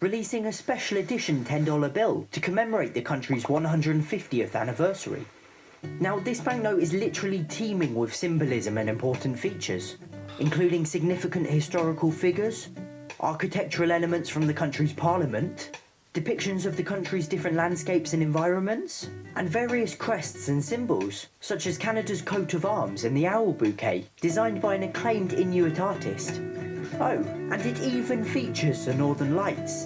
releasing a special edition $10 bill to commemorate the country's 150th anniversary. Now, this banknote is literally teeming with symbolism and important features, including significant historical figures, architectural elements from the country's parliament, depictions of the country's different landscapes and environments, and various crests and symbols, such as Canada's coat of arms and the owl bouquet, designed by an acclaimed Inuit artist. Oh, and it even features the Northern Lights.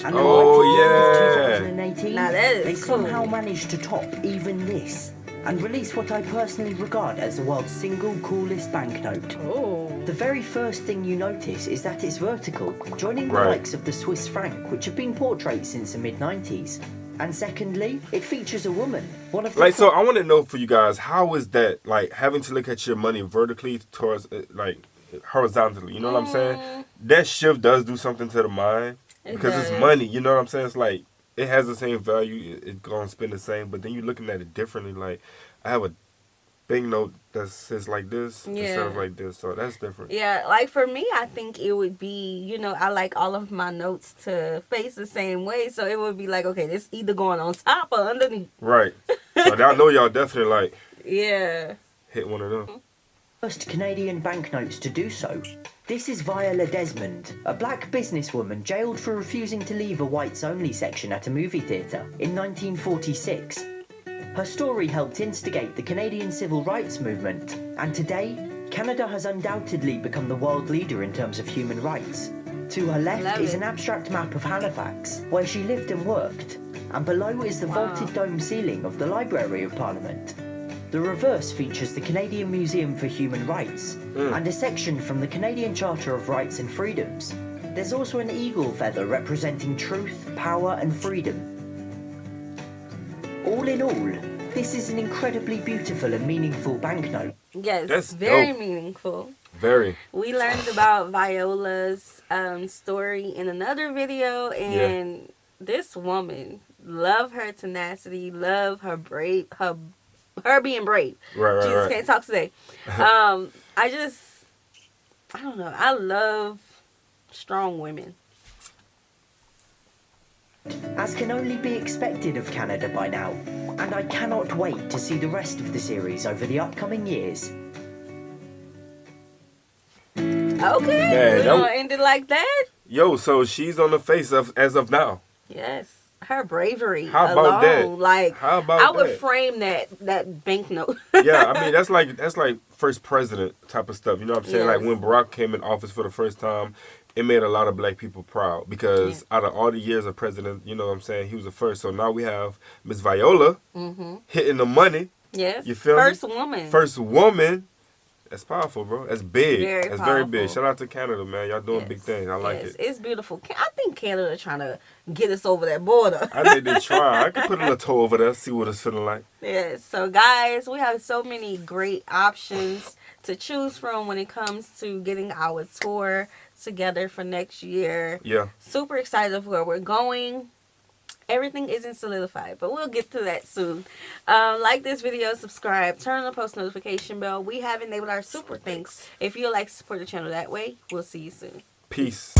And the lights of 2018, now that is they cool. somehow managed to top even this, and release what I personally regard as the world's single coolest banknote. Oh. The very first thing you notice is that it's vertical, joining the likes of the Swiss franc, which have been portraits since the mid-90s. And secondly, it features a woman. One of the so I want to know for you guys, how is that, like, having to look at your money vertically towards, like, horizontally, you know what I'm saying? That shift does do something to the mind, because it's money, you know what I'm saying? It's like, it has the same value, it's going to spend the same, but then you're looking at it differently. Like, I have a banknote that says like this instead of like this, so that's different. Yeah, like for me, I think it would be, you know, I like all of my notes to face the same way, so it would be like, okay, this either going on top or underneath. Right. So I know y'all definitely, like, hit one of them. First Canadian banknotes to do so. This is Viola Desmond, a black businesswoman jailed for refusing to leave a whites-only section at a movie theatre in 1946. Her story helped instigate the Canadian civil rights movement, and today, Canada has undoubtedly become the world leader in terms of human rights. To her left is an abstract map of Halifax, where she lived and worked, and below is the vaulted dome ceiling of the Library of Parliament. The reverse features the Canadian Museum for Human Rights, and a section from the Canadian Charter of Rights and Freedoms. There's also an eagle feather representing truth, power and freedom. All in all, this is an incredibly beautiful and meaningful banknote. Yes, that's very dope. Meaningful. Very. We learned about Viola's story in another video, and this woman, love her tenacity, love her her being brave. Right. Jesus can't talk today. I don't know. I love strong women. As can only be expected of Canada by now, and I cannot wait to see the rest of the series over the upcoming years. Okay, we're gonna end it like that? Yo, so she's on the face of as of now. Yes. Her bravery How about that? Like, How about I would that? frame that banknote. Yeah, I mean, that's like first president type of stuff. You know what I'm saying? Yes. Like when Barack came in office for the first time, it made a lot of black people proud because out of all the years of president, you know what I'm saying, he was the first. So now we have Miss Viola hitting the money. Yes. You feel First me? woman. First woman. That's powerful, bro. That's big. That's very big. powerful. Shout out to Canada, man. Y'all doing big things. I like it. It's beautiful. I think Canada trying to get us over that border. I think they try. I could put a little toe over there, see what it's feeling like. Yes. So, guys, we have so many great options to choose from when it comes to getting our tour together for next year. Yeah. Super excited of where we're going. Everything isn't solidified, but we'll get to that soon. Like this video, subscribe, turn on the post notification bell. We have enabled our super thanks. If you'd like to support the channel that way, we'll see you soon. Peace.